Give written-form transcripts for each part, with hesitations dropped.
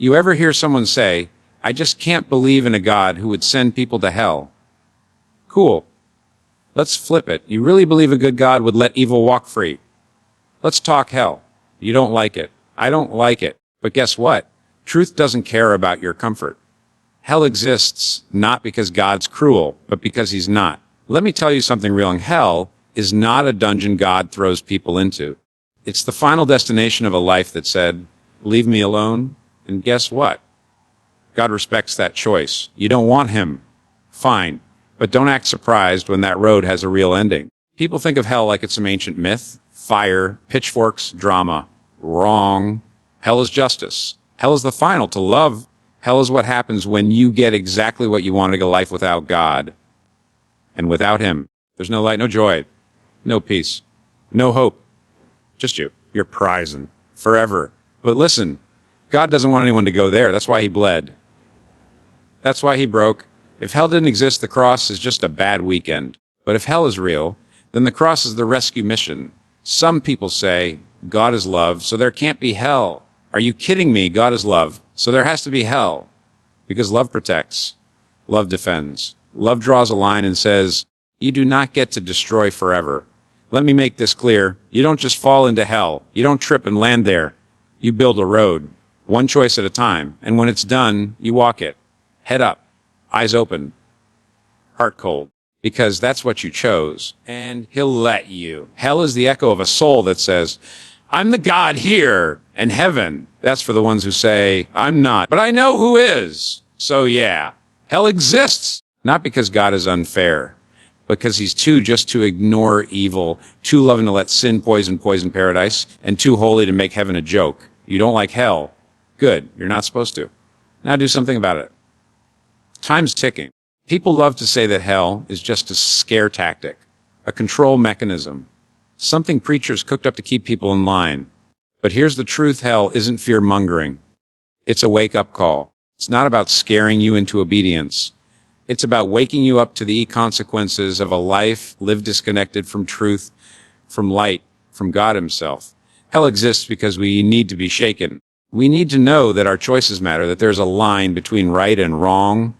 You ever hear someone say, I just can't believe in a God who would send people to hell? Cool. Let's flip it. You really believe a good God would let evil walk free? Let's talk hell. You don't like it. I don't like it. But guess what? Truth doesn't care about your comfort. Hell exists not because God's cruel, but because he's not. Let me tell you something real. Hell is not a dungeon God throws people into. It's the final destination of a life that said, leave me alone. And guess what? God respects that choice. You don't want him. Fine. But don't act surprised when that road has a real ending. People think of hell like it's some ancient myth, fire, pitchforks, drama. Wrong. Hell is justice. Hell is the final to love. Hell is what happens when you get exactly what you want in a life without God. And without him, there's no light, no joy, no peace, no hope. Just you. You're prison. Forever. But listen, God doesn't want anyone to go there. That's why he bled. That's why he broke. If hell didn't exist, the cross is just a bad weekend. But if hell is real, then the cross is the rescue mission. Some people say, God is love, so there can't be hell. Are you kidding me? God is love, so there has to be hell. Because love protects. Love defends. Love draws a line and says, you do not get to destroy forever. Let me make this clear. You don't just fall into hell. You don't trip and land there. You build a road, one choice at a time. And when it's done, you walk it. Head up, eyes open, heart cold. Because that's what you chose. And he'll let you. Hell is the echo of a soul that says, I'm the God here. And heaven, that's for the ones who say, I'm not. But I know who is. So yeah, hell exists. Not because God is unfair, because he's too just to ignore evil, too loving to let sin poison paradise, and too holy to make heaven a joke. You don't like hell? Good, you're not supposed to. Now do something about it. Time's ticking. People love to say that hell is just a scare tactic, a control mechanism, something preachers cooked up to keep people in line. But here's the truth, hell isn't fear-mongering. It's a wake-up call. It's not about scaring you into obedience. It's about waking you up to the consequences of a life lived disconnected from truth, from light, from God himself. Hell exists because we need to be shaken. We need to know that our choices matter, that there's a line between right and wrong,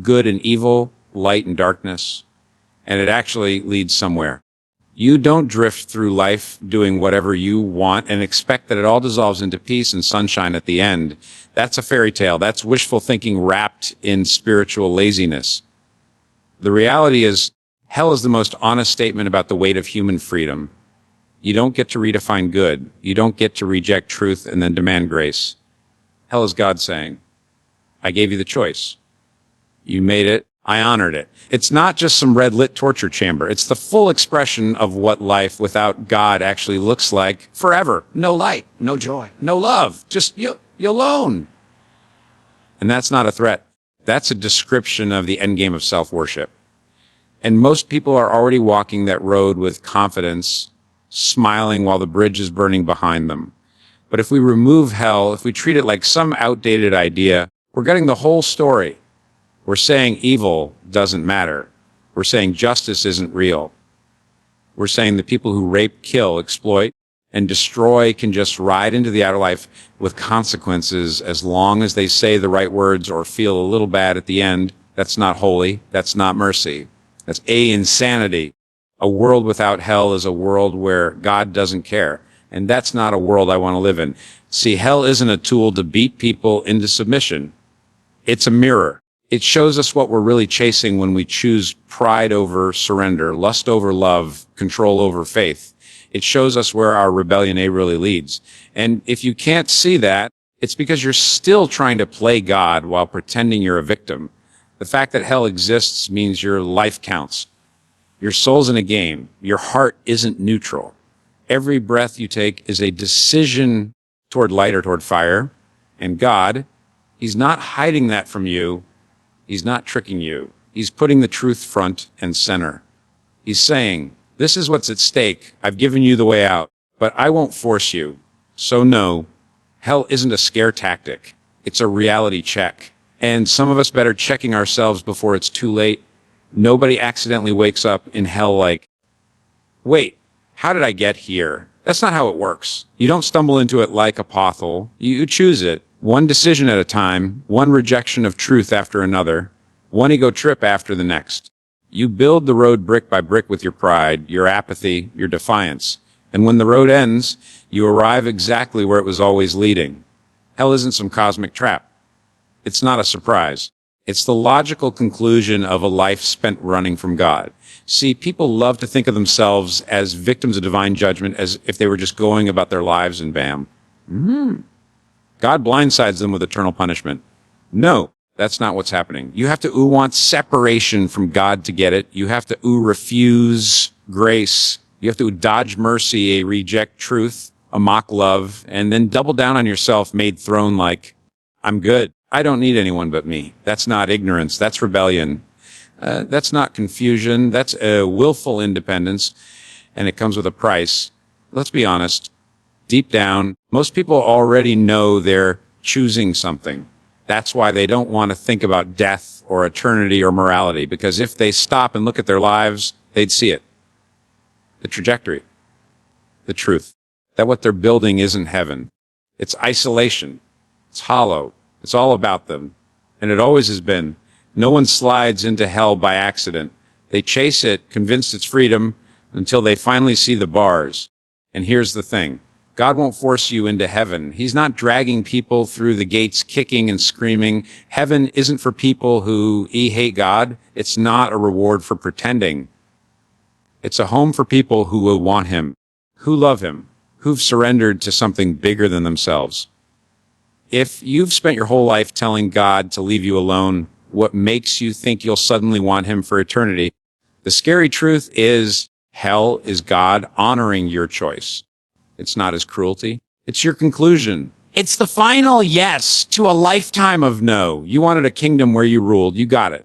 good and evil, light and darkness, and it actually leads somewhere. You don't drift through life doing whatever you want and expect that it all dissolves into peace and sunshine at the end. That's a fairy tale. That's wishful thinking wrapped in spiritual laziness. The reality is, hell is the most honest statement about the weight of human freedom. You don't get to redefine good. You don't get to reject truth and then demand grace. Hell is God saying, I gave you the choice. You made it. I honored it. It's not just some red-lit torture chamber. It's the full expression of what life without God actually looks like forever. No light, no joy, no love. Just you alone. And that's not a threat. That's a description of the endgame of self-worship. And most people are already walking that road with confidence, smiling while the bridge is burning behind them. But if we remove hell, if we treat it like some outdated idea, we're getting the whole story. We're saying evil doesn't matter. We're saying justice isn't real. We're saying the people who rape, kill, exploit, and destroy can just ride into the outer life with consequences as long as they say the right words or feel a little bad at the end. That's not holy. That's not mercy. That's insanity. A world without hell is a world where God doesn't care. And that's not a world I want to live in. See, hell isn't a tool to beat people into submission. It's a mirror. It shows us what we're really chasing when we choose pride over surrender, lust over love, control over faith. It shows us where our rebellion really leads. And if you can't see that, it's because you're still trying to play God while pretending you're a victim. The fact that hell exists means your life counts. Your soul's in a game. Your heart isn't neutral. Every breath you take is a decision toward light or toward fire. And God, he's not hiding that from you. He's not tricking you. He's putting the truth front and center. He's saying, this is what's at stake. I've given you the way out, but I won't force you. So no, hell isn't a scare tactic. It's a reality check. And some of us better checking ourselves before it's too late. Nobody accidentally wakes up in hell like, wait, how did I get here? That's not how it works. You don't stumble into it like a pothole. You choose it. One decision at a time, one rejection of truth after another, one ego trip after the next. You build the road brick by brick with your pride, your apathy, your defiance. And when the road ends, you arrive exactly where it was always leading. Hell isn't some cosmic trap. It's not a surprise. It's the logical conclusion of a life spent running from God. See, people love to think of themselves as victims of divine judgment, as if they were just going about their lives and bam. God blindsides them with eternal punishment. No, that's not what's happening. You have to want separation from God to get it. You have to refuse grace. You have to dodge mercy, reject truth, a mock love, and then double down on yourself made throne-like. I'm good. I don't need anyone but me. That's not ignorance. That's rebellion. That's not confusion. That's a willful independence, and it comes with a price. Let's be honest. Deep down, most people already know they're choosing something. That's why they don't want to think about death or eternity or morality, because if they stop and look at their lives, they'd see it. The trajectory. The truth. That what they're building isn't heaven. It's isolation. It's hollow. It's all about them. And it always has been. No one slides into hell by accident. They chase it, convinced it's freedom, until they finally see the bars. And here's the thing. God won't force you into heaven. He's not dragging people through the gates kicking and screaming. Heaven isn't for people who hate God. It's not a reward for pretending. It's a home for people who will want Him, who love Him, who've surrendered to something bigger than themselves. If you've spent your whole life telling God to leave you alone, what makes you think you'll suddenly want Him for eternity? The scary truth is hell is God honoring your choice. It's not His cruelty. It's your conclusion. It's the final yes to a lifetime of no. You wanted a kingdom where you ruled. You got it.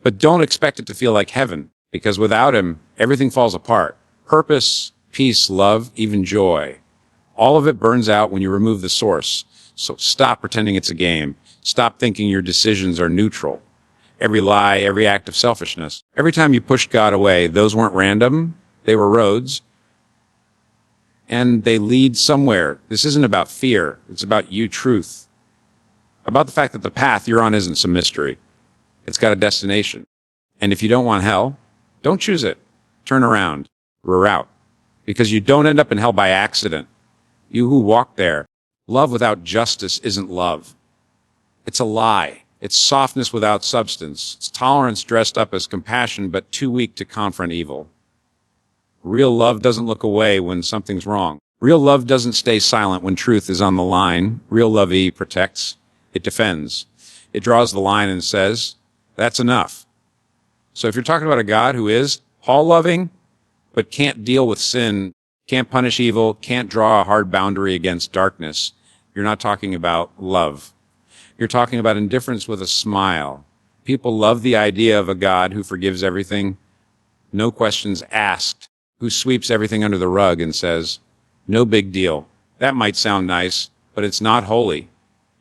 But don't expect it to feel like heaven, because without Him, everything falls apart. Purpose, peace, love, even joy. All of it burns out when you remove the source. So stop pretending it's a game. Stop thinking your decisions are neutral. Every lie, every act of selfishness. Every time you pushed God away, those weren't random. They were roads. And they lead somewhere. This isn't about fear. It's about you, truth. About the fact that the path you're on isn't some mystery. It's got a destination. And if you don't want hell, don't choose it. Turn around. Reroute. Because you don't end up in hell by accident. You who walk there. Love without justice isn't love. It's a lie. It's softness without substance. It's tolerance dressed up as compassion, but too weak to confront evil. Real love doesn't look away when something's wrong. Real love doesn't stay silent when truth is on the line. Real love protects. It defends. It draws the line and says, that's enough. So if you're talking about a God who is all-loving, but can't deal with sin, can't punish evil, can't draw a hard boundary against darkness, you're not talking about love. You're talking about indifference with a smile. People love the idea of a God who forgives everything, no questions asked, who sweeps everything under the rug and says, no big deal. That might sound nice, but it's not holy.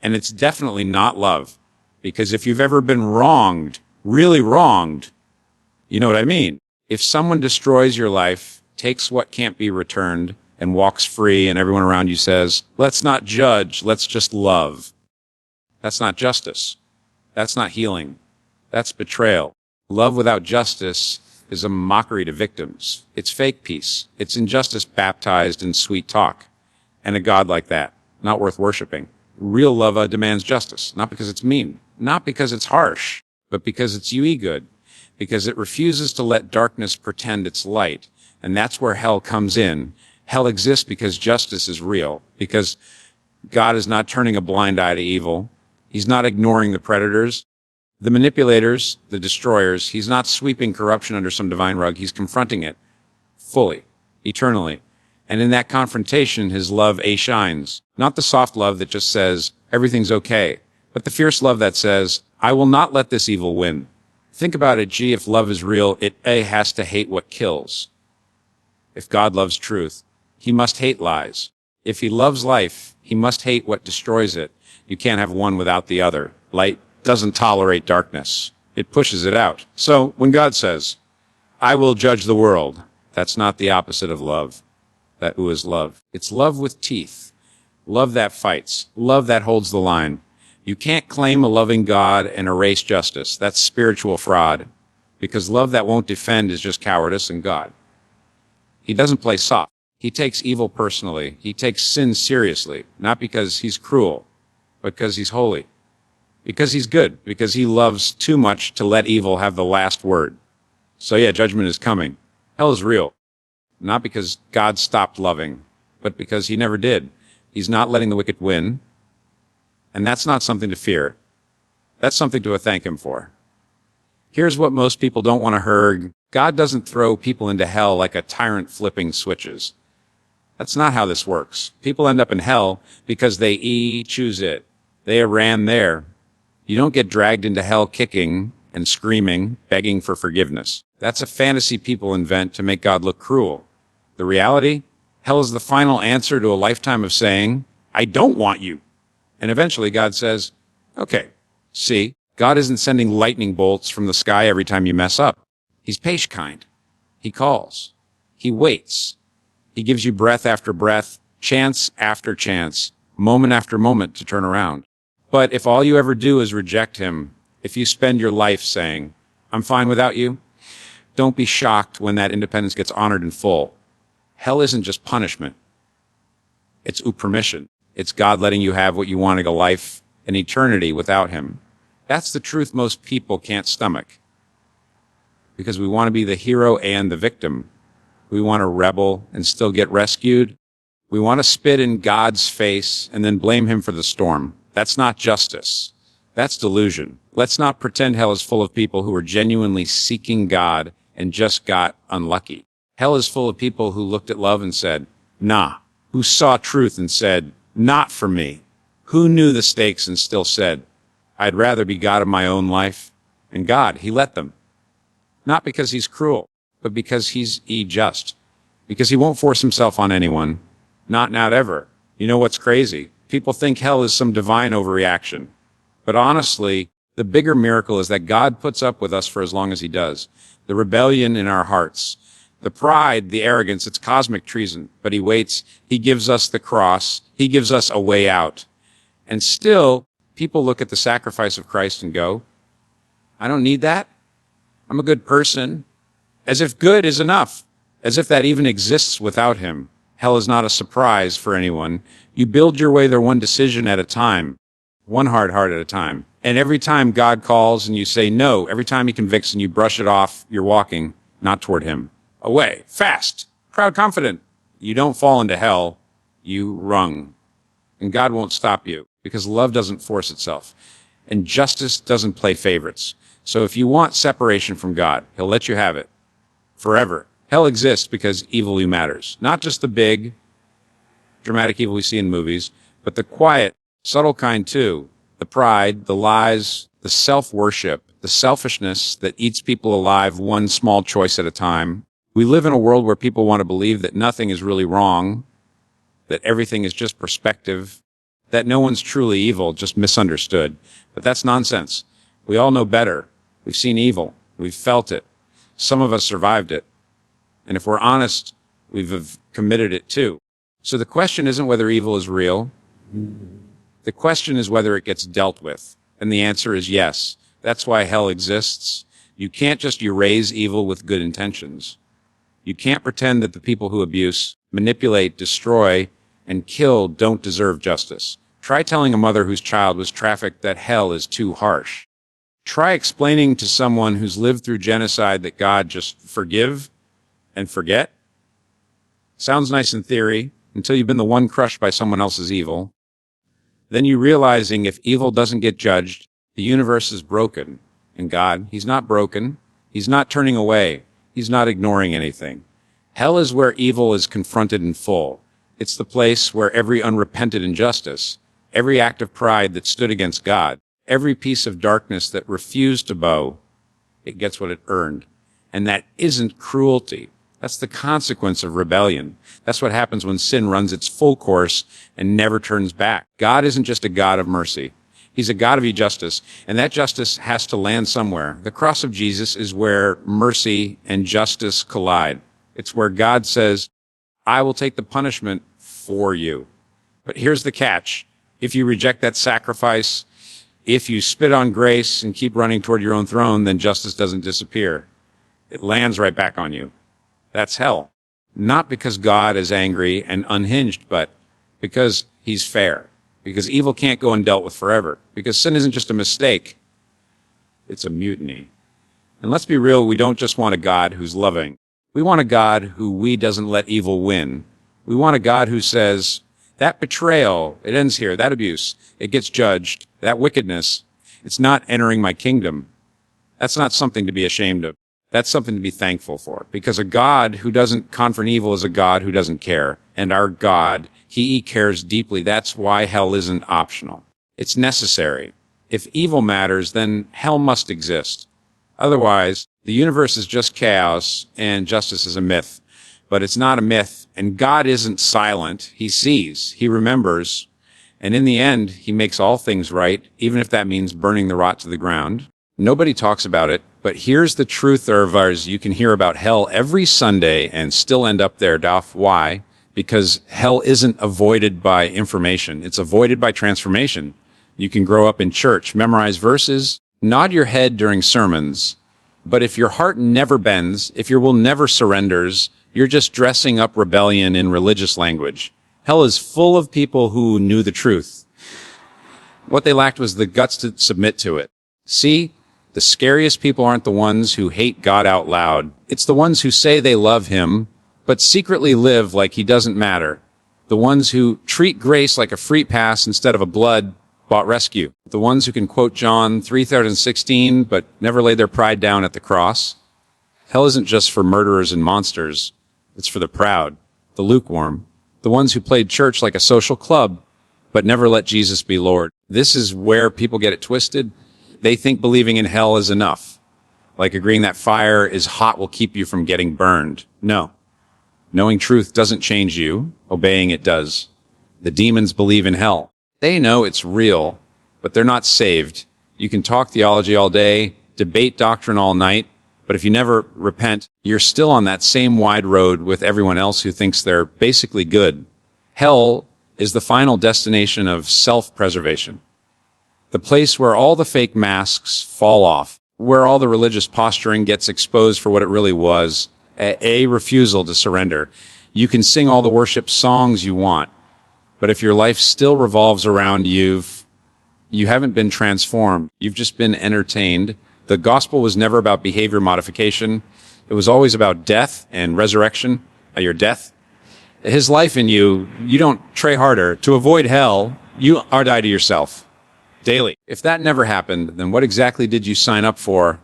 And it's definitely not love. Because if you've ever been wronged, really wronged, you know what I mean? If someone destroys your life, takes what can't be returned, and walks free, and everyone around you says, let's not judge, let's just love. That's not justice. That's not healing. That's betrayal. Love without justice is a mockery to victims. It's fake peace. It's injustice baptized in sweet talk. And a God like that, not worth worshiping. Real love demands justice, not because it's mean, not because it's harsh, but because it's you good, because it refuses to let darkness pretend it's light. And that's where hell comes in. Hell exists because justice is real, because God is not turning a blind eye to evil. He's not ignoring the predators, the manipulators, the destroyers. He's not sweeping corruption under some divine rug. He's confronting it fully, eternally. And in that confrontation, His love shines. Not the soft love that just says, everything's okay, but the fierce love that says, I will not let this evil win. Think about it, if love is real, it has to hate what kills. If God loves truth, He must hate lies. If He loves life, He must hate what destroys it. You can't have one without the other. Light doesn't tolerate darkness. It pushes it out. So when God says, I will judge the world, that's not the opposite of love. That is love. It's love with teeth. Love that fights. Love that holds the line. You can't claim a loving God and erase justice. That's spiritual fraud. Because love that won't defend is just cowardice and God. He doesn't play soft. He takes evil personally. He takes sin seriously. Not because he's cruel, but because he's holy. Because he's good. Because he loves too much to let evil have the last word. So yeah, judgment is coming. Hell is real. Not because God stopped loving, but because he never did. He's not letting the wicked win. And that's not something to fear. That's something to thank him for. Here's what most people don't want to hear. God doesn't throw people into hell like a tyrant flipping switches. That's not how this works. People end up in hell because they choose it. They ran there. You don't get dragged into hell kicking and screaming, begging for forgiveness. That's a fantasy people invent to make God look cruel. The reality? Hell is the final answer to a lifetime of saying, I don't want you. And eventually God says, okay, see, God isn't sending lightning bolts from the sky every time you mess up. He's patient kind. He calls. He waits. He gives you breath after breath, chance after chance, moment after moment to turn around. But if all you ever do is reject him, if you spend your life saying, I'm fine without you, don't be shocked when that independence gets honored in full. Hell isn't just punishment. It's permission. It's God letting you have what you want in a life, an eternity without him. That's the truth most people can't stomach. Because we want to be the hero and the victim. We want to rebel and still get rescued. We want to spit in God's face and then blame him for the storm. That's not justice. That's delusion. Let's not pretend hell is full of people who are genuinely seeking God and just got unlucky. Hell is full of people who looked at love and said, nah. Who saw truth and said, not for me. Who knew the stakes and still said, I'd rather be God of my own life. And God, he let them. Not because he's cruel, but because he's just. Because he won't force himself on anyone. Not ever. You know what's crazy? People think hell is some divine overreaction. But honestly, the bigger miracle is that God puts up with us for as long as he does. The rebellion in our hearts. The pride, the arrogance, it's cosmic treason. But he waits. He gives us the cross. He gives us a way out. And still, people look at the sacrifice of Christ and go, I don't need that. I'm a good person. As if good is enough. As if that even exists without him. Hell is not a surprise for anyone. You build your way there one decision at a time. One hard heart at a time. And every time God calls and you say no, every time he convicts and you brush it off, you're walking, not toward him. Away. Fast. Proud, confident. You don't fall into hell. You rung. And God won't stop you. Because love doesn't force itself. And justice doesn't play favorites. So if you want separation from God, he'll let you have it. Forever. Hell exists because evil matters. Not just the big, dramatic evil we see in movies, but the quiet, subtle kind too. The pride, the lies, the self-worship, the selfishness that eats people alive one small choice at a time. We live in a world where people want to believe that nothing is really wrong, that everything is just perspective, that no one's truly evil, just misunderstood. But that's nonsense. We all know better. We've seen evil. We've felt it. Some of us survived it. And if we're honest, we've committed it too. So the question isn't whether evil is real. The question is whether it gets dealt with. And the answer is yes. That's why hell exists. You can't just erase evil with good intentions. You can't pretend that the people who abuse, manipulate, destroy, and kill don't deserve justice. Try telling a mother whose child was trafficked that hell is too harsh. Try explaining to someone who's lived through genocide that God just forgive and forget. Sounds nice in theory, until you've been the one crushed by someone else's evil. Then you realizing if evil doesn't get judged, the universe is broken. And God, he's not broken. He's not turning away. He's not ignoring anything. Hell is where evil is confronted in full. It's the place where every unrepented injustice, every act of pride that stood against God, every piece of darkness that refused to bow, it gets what it earned. And that isn't cruelty. That's the consequence of rebellion. That's what happens when sin runs its full course and never turns back. God isn't just a God of mercy. He's a God of justice, and that justice has to land somewhere. The cross of Jesus is where mercy and justice collide. It's where God says, I will take the punishment for you. But here's the catch. If you reject that sacrifice, if you spit on grace and keep running toward your own throne, then justice doesn't disappear. It lands right back on you. That's hell. Not because God is angry and unhinged, but because he's fair. Because evil can't go undealt with forever. Because sin isn't just a mistake. It's a mutiny. And let's be real, we don't just want a God who's loving. We want a God who doesn't let evil win. We want a God who says, that betrayal, it ends here. That abuse, it gets judged. That wickedness, it's not entering my kingdom. That's not something to be ashamed of. That's something to be thankful for. Because a God who doesn't confront evil is a God who doesn't care. And our God, he cares deeply. That's why hell isn't optional. It's necessary. If evil matters, then hell must exist. Otherwise, the universe is just chaos and justice is a myth. But it's not a myth, and God isn't silent. He sees, he remembers, and in the end, he makes all things right, even if that means burning the rot to the ground. Nobody talks about it, but here's the truth of ours. You can hear about hell every Sunday and still end up there, Duff. Why? Because hell isn't avoided by information. It's avoided by transformation. You can grow up in church, memorize verses, nod your head during sermons, but if your heart never bends, if your will never surrenders, you're just dressing up rebellion in religious language. Hell is full of people who knew the truth. What they lacked was the guts to submit to it. See, the scariest people aren't the ones who hate God out loud. It's the ones who say they love him, but secretly live like he doesn't matter. The ones who treat grace like a free pass instead of a blood-bought rescue. The ones who can quote John 3:16, but never lay their pride down at the cross. Hell isn't just for murderers and monsters. It's for the proud, the lukewarm, the ones who played church like a social club, but never let Jesus be Lord. This is where people get it twisted. They think believing in hell is enough. Like agreeing that fire is hot will keep you from getting burned. No. Knowing truth doesn't change you. Obeying it does. The demons believe in hell. They know it's real, but they're not saved. You can talk theology all day, debate doctrine all night, but if you never repent, you're still on that same wide road with everyone else who thinks they're basically good. Hell is the final destination of self-preservation. The place where all the fake masks fall off, where all the religious posturing gets exposed for what it really was, a refusal to surrender. You can sing all the worship songs you want, but if your life still revolves around you haven't been transformed. You've just been entertained. The gospel was never about behavior modification. It was always about death and resurrection, your death. His life in you, you don't try harder. To avoid hell, you are die to yourself daily. If that never happened, then what exactly did you sign up for?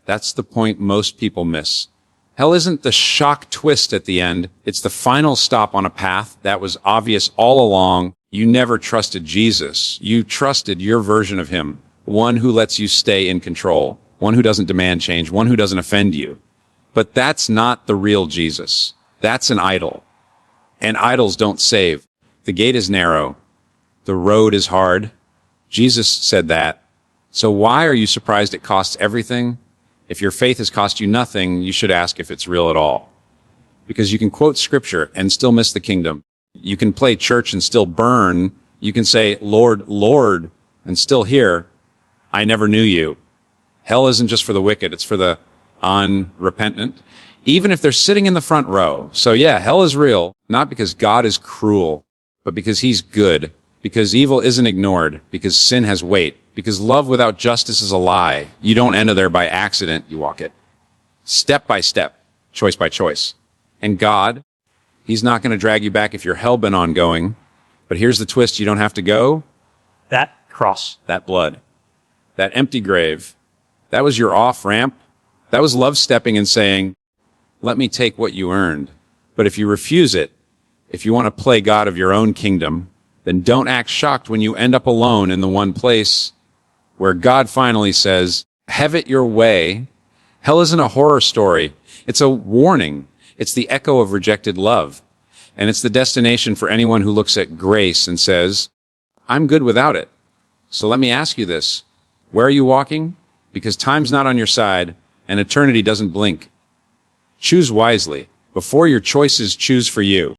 That's the point most people miss. Hell isn't the shock twist at the end. It's the final stop on a path that was obvious all along. You never trusted Jesus. You trusted your version of him. One who lets you stay in control, one who doesn't demand change, one who doesn't offend you. But that's not the real Jesus. That's an idol. And idols don't save. The gate is narrow. The road is hard. Jesus said that. So why are you surprised it costs everything? If your faith has cost you nothing, you should ask if it's real at all. Because you can quote scripture and still miss the kingdom. You can play church and still burn. You can say, Lord, Lord, and still hear, I never knew you. Hell isn't just for the wicked, it's for the unrepentant, even if they're sitting in the front row. So yeah, hell is real, not because God is cruel, but because he's good, because evil isn't ignored, because sin has weight, because love without justice is a lie. You don't enter there by accident, you walk it. Step by step, choice by choice. And God, he's not going to drag you back if you're hell-bent on going. But here's the twist, you don't have to go. That cross. That blood. That empty grave, that was your off-ramp. That was love stepping and saying, let me take what you earned. But if you refuse it, if you want to play God of your own kingdom, then don't act shocked when you end up alone in the one place where God finally says, have it your way. Hell isn't a horror story. It's a warning. It's the echo of rejected love. And it's the destination for anyone who looks at grace and says, I'm good without it. So let me ask you this. Where are you walking? Because time's not on your side, and eternity doesn't blink. Choose wisely, before your choices choose for you.